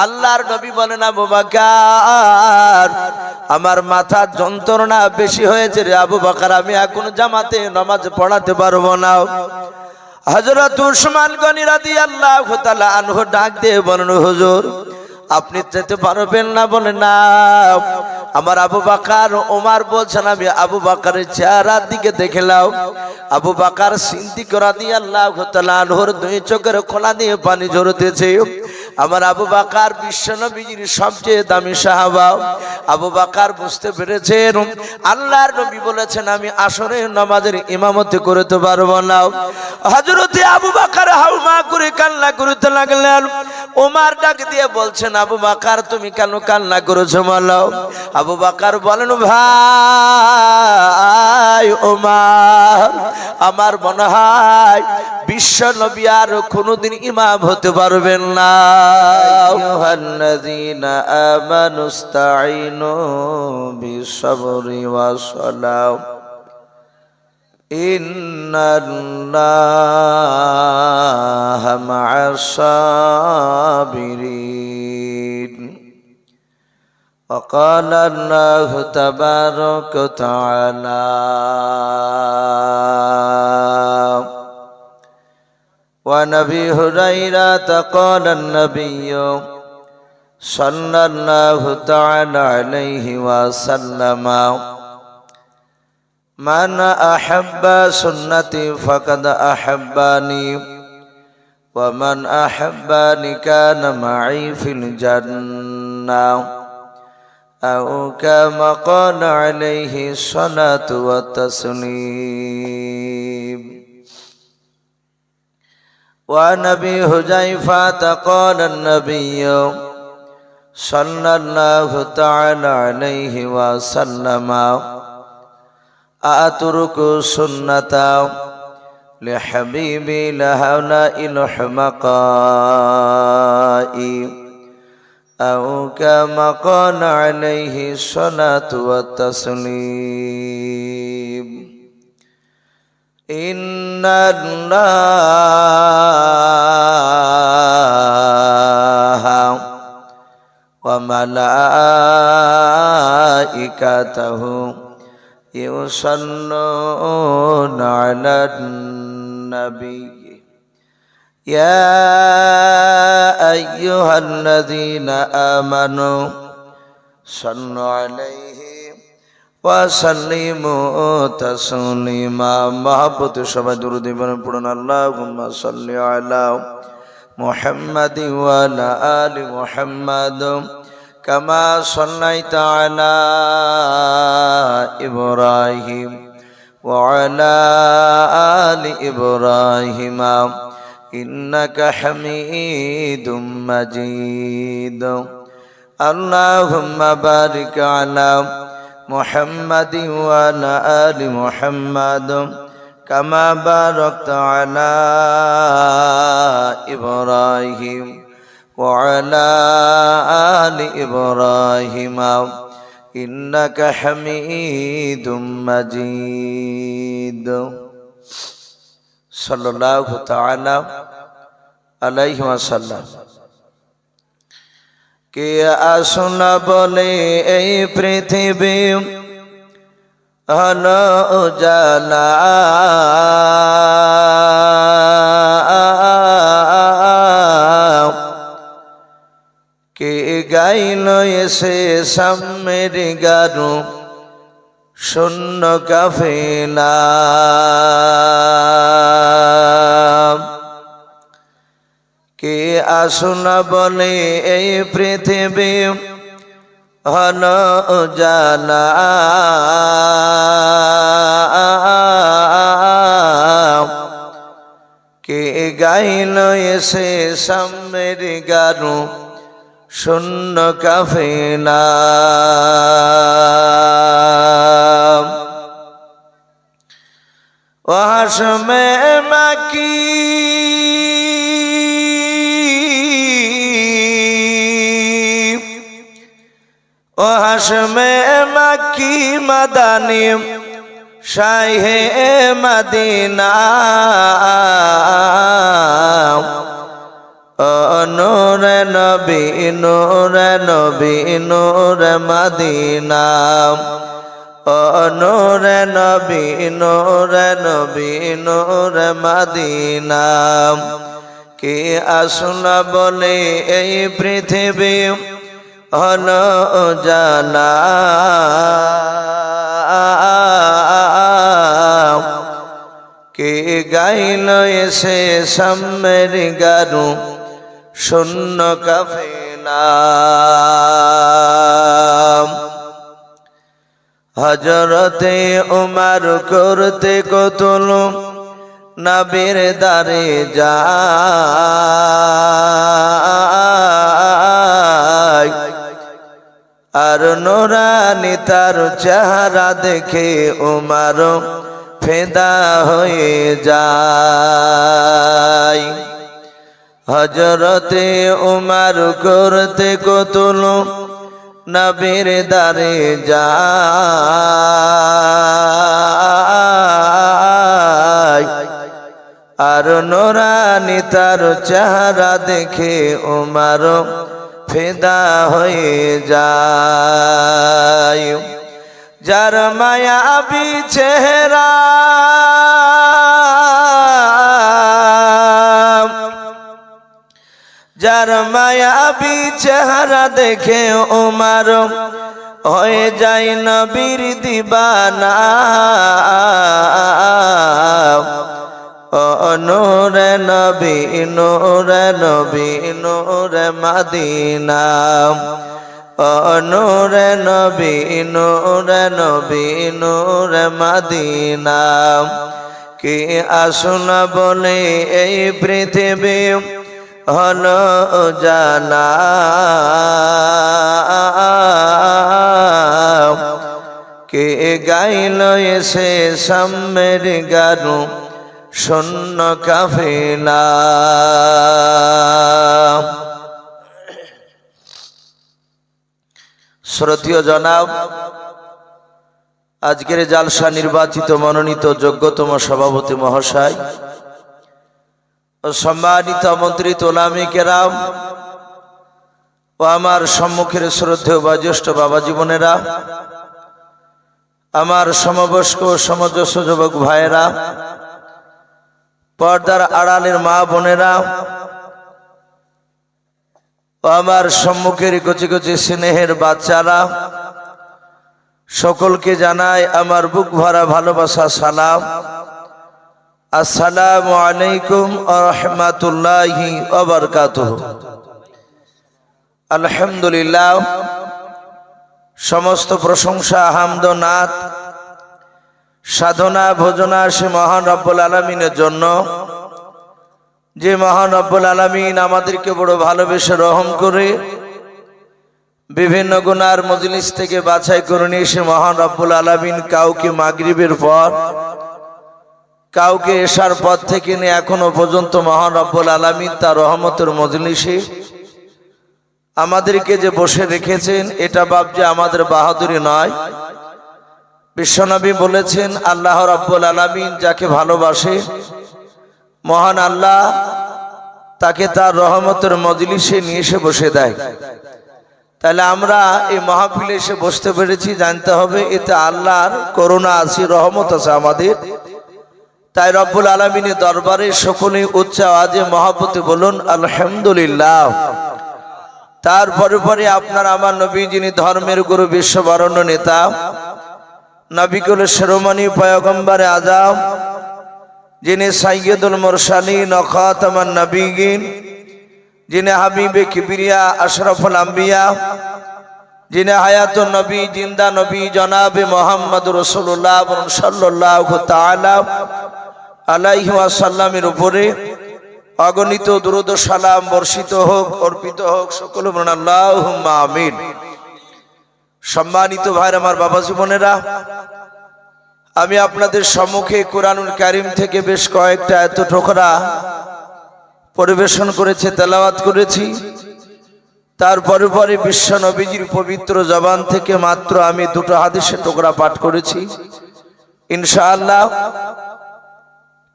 আল্লাহর নবী বলেন আবু বকর আমার মাথা যন্ত্রণা বেশি হয়েছে রে আবু বকর, আমি এখন জামাতে নামাজ পড়াতে পারবো না। হযরত উসমান গনি রাদিয়াল্লাহু তাআলা আনহু ডাক দিয়ে বলেন হুজুর আপনি যেতে পারবেন না? বলেন না। আমার আবু বকর ওমর বলছেন আমি আবু বকরের চেহারার দিকে দেখলাম, আবু বকর সিদ্দিক রাদিয়াল্লাহু তাআলা আনহুর দুই চোখের কোনা দিয়ে পানি ঝরতেছে। আমার আবু বকর বিশ্বনবীর সবচেয়ে দামি সাহাবা। আবু বকর বুঝতে পেরেছেন আল্লাহর নবী বলেছেন আমি আসরের নামাজের ইমামতি করতে পারবো না। হযরতে আবু বকর হাউমা করে কান্না করতে লাগলেন। ওমর ডাক দিয়ে বলছেন আবু বকর তুমি কেন কান্না করেছো বলো? আবু বকর বলেন ভাই ওমর আমার মনে হয় বিশ্ব নবী আর কোনোদিন ইমাম হতে পারবেন না। আইয়ুহাল্লাযীনা আমানুস্তাঈনু বিস-সাবরি ওয়াস-সালাহ ইন্নাল্লাহা মা'আস-সাবিরিন। وقال الله تبارك وتعالى وعن أبي هريرة قال النبي صلى الله تعالى عليه وسلم من أحب سنتي فقد أحبني ومن أحبني كان معي في الجنة أو كما قال عليه الصلاة والتسليم. وعن أبي حذيفة قال النبي صلى الله تعالى عليه وسلم أترك سنة لحبيبي لهؤلاء الحمقاء أو كما قال عليه الصلاة والتسليم. إن الله وملائكته يصلون على النبي يا أيها الذين آمنوا صلوا عليه وسلموا تسليما. محبت সবাই দরুদ ইব্রাহিম পড়ুন। আল্লাহুম্মা সাল্লি আলা মুহাম্মাদি ওয়া আলা আলি মুহাম্মাদ কামা সাল্লাইতা আলা ইব্রাহিম ওয়া আলা আলি ইব্রাহিম إنك حميد مجيد. اللهم بارك على محمد وعلى آل محمد كما باركت على إبراهيم وعلى آل إبراهيم إنك حميد مجيد. সাল্লাল্লাহু তাআলা আলাইহি ওয়াসাল্লাম। কে আসনা বলে এই পৃথিবী হলো উজালা, কে গাইল এসে সামের গানু শূন্য কাফেলা, কে আসনা বলে এই পৃথিবী হলো উজালা, কে গাইল এসে সামের গানু শূন্য কাফেলা। ওয়াসমে মাকি ওয়াসমে মাকি মাদানি শাহে মদিনা, ও নূরে নবী নূরে নবী নূরে মদিনা ও নূরে নবী নূরে নবী নূরে মদিনা কে আসলো বলে এই পৃথিবী হলো জানা কে গাইল এসে সামের গারু শূন্য কাফেলা হযরতে উমর করতে কতল নবীর দারে যায় আর নূরানি তার চেহারা দেখে উমর ফিদা হয়ে যায় হযরতে উমর করতে কতল নবীর দারে যায় আর নূরানি তার চেহারা দেখে উমর ফিদা হয়ে যায় যার মায়াবী চেহারা যার মায়াবী চেহারা দেখে উমর হয়ে যায় নবীর দিবানা ও নূরে নবী নূরে নবী নূরে মদিনা ও নূরে নবী নূরে নবী নূরে মদিনা কে আসলো বলে এই পৃথিবী হলো জানা কে গাইল এসে সামের গানু শূন্য কাফেলা শ্রদ্ধেয় জনাব আজকের জালসা নির্বাচিত মনোনীত যোগ্যতম সভাপতি মহাশয় ও সম্মানিত আমন্ত্রিত ওলামে কেরাম ও আমার সম্মুখের শ্রদ্ধেয় বয়োজ্যেষ্ঠ বাবা জীবনেরা আমার সমবয়স্ক সমঞ্জস্য যুবক ভাইয়েরা পর্দার আড়ালের মা বোনেরা ও আমার সম্মুখের কচি কচি স্নেহের বাচ্চারা সকলকে জানাই আমার বুক ভরা ভালোবাসা সালাম আসসালামু আলাইকুম ওয়া রাহমাতুল্লাহি ওয়া বারাকাতুহু আলহামদুলিল্লাহ সমস্ত প্রশংসা হামদ ও নাত সাধনা ভোজনা সে মহান রব্বুল আলামিনের জন্য যে মহান রব্বুল আলামিন আমাদেরকে বড় ভালোবেসে রহম করে বিভিন্ন গুনার মজলিস থেকে বাছাই করে নিয়ে সে মহান রব্বুল আলামিন কাউকে মাগরিবের পর কাউকে এশার পর থেকে নিয়ে এখনো পর্যন্ত মহান রব্বুল আলামিন তার রহমতের মজলিসে আমাদেরকে যে বসে রেখেছেন এটা বাপ যে আমাদের বাহাদুরি নয় বিশ্বনবী বলেছেন আল্লাহ রাব্বুল আলামিন যাকে ভালোবাসে মহান আল্লাহ তাকে তার রহমতের মজলিসে নিয়ে এসে বসে দেয় তাহলে আমরা এই মাহফিলে এসে বসতে পেরেছি জানতে হবে এতে আল্লাহর করুণা আছে রহমত আছে আমাদের তাই রব্বুল আলামিনের দরবারে সকলেই উচ্চ আওয়াজে মহব্বতে বলুন আলহামদুলিল্লাহ তারপরে পরে আপনার আমার নবী যিনি ধর্মের গুরু বিশ্ববরণ্য নেতা নবী কুলের শিরোমণি পয়গম্বরে আজম যিনি সাইয়্যিদুল মুরসালিন ও খাতামান নবিয়্যিন যিনি হাবিবে কিবরিয়া আশরাফুল আম্বিয়া যিনি হায়াতুন নবী জিন্দা নবী জনাবে মুহাম্মদ রাসূলুল্লাহ সাল্লাল্লাহু তাআলা আলাইহি ওয়াসাল্লামের উপরে অগণিত দুরূদ ও সালাম বর্ষিত হোক অর্পিত হোক সকলে বলুন আল্লাহুম্মা আমিন সম্মানিত ভাইরা আমার বাবা জীবনেরা আমি আপনাদের সম্মুখে কুরআনুল কারীম থেকে বেশ কয়েকটা আয়াত টুকরা পরিবেশন করেছি তেলাওয়াত করেছি তারপরে পরে বিশ্ব নবীজির পবিত্র জবান থেকে মাত্র আমি দুটো হাদিসের টুকরা পাঠ করেছি ইনশাআল্লাহ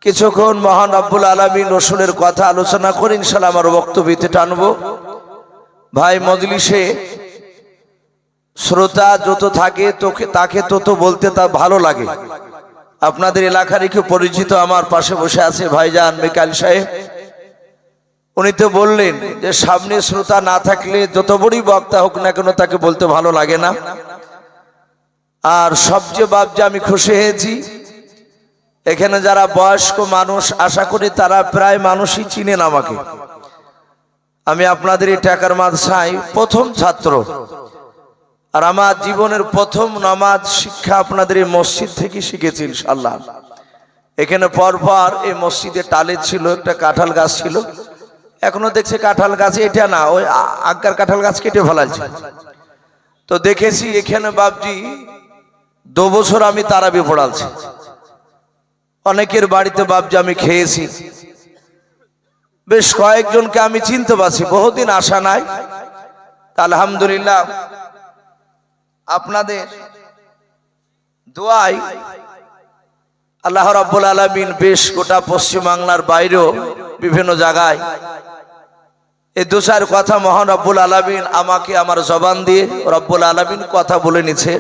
কিছুক্ষণ মহান রব্বুল আলামিন রসুলের কথা আলোচনা করে ইনশাআল্লাহ আমার বক্তব্যতে টানবো। ভাই, মজলিসে শ্রোতা যত থাকে তাকে তত বলতে তা ভালো লাগে। আপনাদের এলাকারই কেউ পরিচিত আমার পাশে বসে আছে ভাইজান মিকাইল সাহেব, উনি তো বললেন যে সামনে শ্রোতা না থাকলে যত বড়ই বক্তা হোক না কেন তাকে বলতে ভালো লাগে না। আর সবচেয়ে বাবজা আমি খুশি হয়েছি, এখানে যারা বয়স্ক মানুষ আশা করি তারা প্রায় মানুষই চিনেন আমাকে। আমি আপনাদের এই টাকার মাদ্রাসায় প্রথম ছাত্র, আর আমার জীবনের প্রথম নামাজ শিক্ষা আপনাদের এই মসজিদ থেকে শিখেছি ইনশাআল্লাহ। এখানে পরপর এই মসজিদে টালে ছিল একটা কাঁঠাল গাছ ছিল, এখনো দেখছি কাঁঠাল গাছ, এটা না ওই আগার কাঁঠাল গাছ কেটে ফেলাচ্ছে। তো দেখেছি এখানে বাবজি 2 বছর আমি তারাবি পড়াচ্ছি, অনেকের বাড়িতে বাবজি আমি খেয়েছি, বেশ কয়েকজনকে আমি চিনতে পারছি, বহুদিন আসা নাই। আলহামদুলিল্লাহ আপনাদের দোয়ায় আল্লাহ রাব্বুল আলামিন বেশ গোটা পশ্চিম বাংলার বাইরেও বিভিন্ন জায়গায় এই 2-4 কথা মহান রব্বুল আলামিন আমাকে আমার জবান দিয়ে রব্বুল আলামিন কথা বলে নিছে।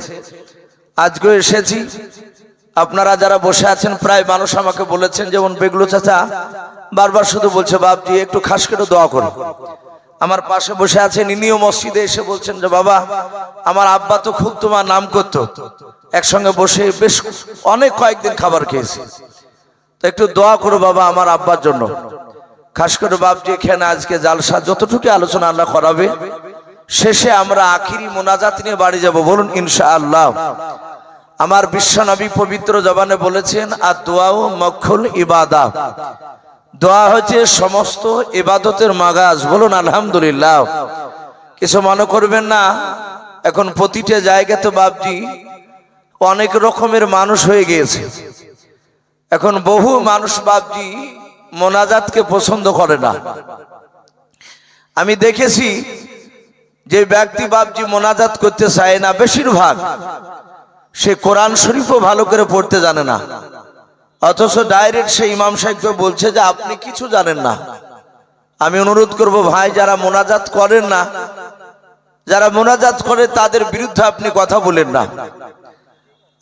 আজকে এসেছি, আপনারা যারা বসে আছেন প্রায় মানুষ আমাকে বলেছেন, যেমন বেগলু চাচা বারবার শুধু বলছে বাপজি একটু খাস করে দোয়া করো। আমার পাশে বসে আছেন, ইনিও মসজিদে এসে বলছেন যে বাবা আমার আব্বা তো খুব তোমার নাম করতো, একসঙ্গে বসে বেশ অনেক কয়েকদিন খাবার খেয়েছি, তো একটু দোয়া করো বাবা আমার আব্বার জন্য। খাস করে বাপজি এখানে আজকে জালসা যতটুকু আলোচনা আল্লাহ করাবে, শেষে আমরা আখিরি মোনাজাত নিয়ে বাড়ি যাব, বলুন ইনশাআল্লাহ। আমার বিশ্ব নবী পবিত্র জবানে বলেছেন আর দোয়াও মখুল ইবাদা, দোয়া হচ্ছে সমস্ত ইবাদতের মাগাজ, বলুন আলহামদুলিল্লাহ। কিছু মনে করবেন না, এখন প্রতিটা জায়গাতে বাপজি অনেক রকমের মানুষ হয়ে গিয়েছে। এখন বহু মানুষ বাপজি মোনাজাতকে পছন্দ করে না। আমি দেখেছি যে ব্যক্তি বাপজি মোনাজাত করতে চায় না, বেশিরভাগ সে কোরআন শরীফও ভালো করে পড়তে জানে না, অথচ ডাইরেক্ট সে ইমাম সাহেবকে বলছে যে আপনি কিছু জানেন না। আমি অনুরোধ করব ভাই, যারা মোনাজাত করেন না, যারা মোনাজাত করে তাদের বিরুদ্ধে আপনি কথা বলেন না,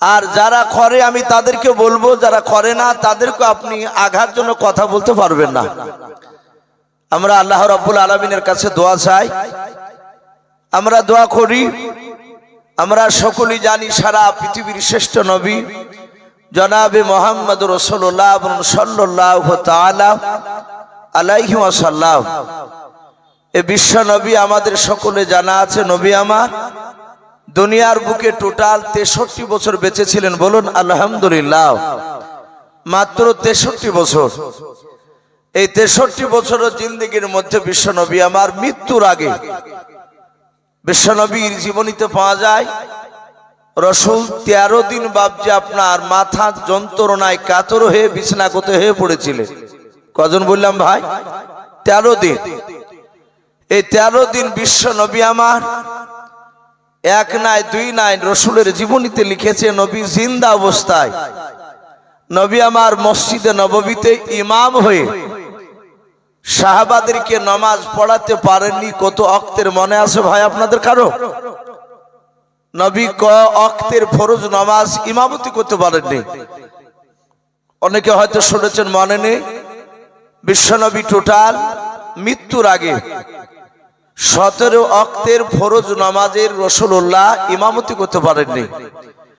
আর যারা করে আমি তাদেরকে বলবো, যারা করে না তাদেরকে আপনি আঘাত জন্য কথা বলতে পারবেন না। আমরা আল্লাহ রাব্বুল আলামিনের কাছে দোয়া চাই, আমরা দোয়া করি। আমরা সকলেই জানি সারা পৃথিবীর শ্রেষ্ঠ নবী জনাবে মুহাম্মদ রাসূলুল্লাহ সাল্লাল্লাহু তাআলা আলাইহি ওয়াসাল্লাম, এই বিশ্ব নবী আমাদের সকলে জানা আছে। নবী আমার দুনিয়ার বুকে টোটাল 63 বছর বেঁচে ছিলেন, বলুন আলহামদুলিল্লাহ। মাত্র 63 বছর। এই 63 বছরের জিন্দেগির মধ্যে বিশ্ব নবী আমার মৃত্যুর আগে বিশ্ব নবীর জীবনীতে পাওয়া যায় রসুল 13 দিন বাপজি আপনার মাথা যন্ত্রণায় কাতর হয়ে বিছানাগত হয়ে পড়েছিলেন। কজন বললাম ভাই? 13 দিন। এই 13 দিন বিশ্ব নবী আমার এক নাই দুই নাই রসুলের জীবনীতে লিখেছে, নবী জিন্দা অবস্থায় নবী আমার মসজিদে নববীতে ইমাম হয়ে সাহাবাদেরকে নামাজ পড়াতে পারেননি। কত ওয়াক্তের মনে আছে ভাই আপনাদের কারো? নবী ক ওয়াক্তের ফরজ নামাজ ইমামতি করতে পারেননি। অনেকে হয়তো শুনেছেন, মনে নেই। বিশ্বনবী টোটাল মৃত্যুর আগে 17 ওয়াক্তের ফরজ নামাজের রাসূলুল্লাহ ইমামতি করতে পারেননি।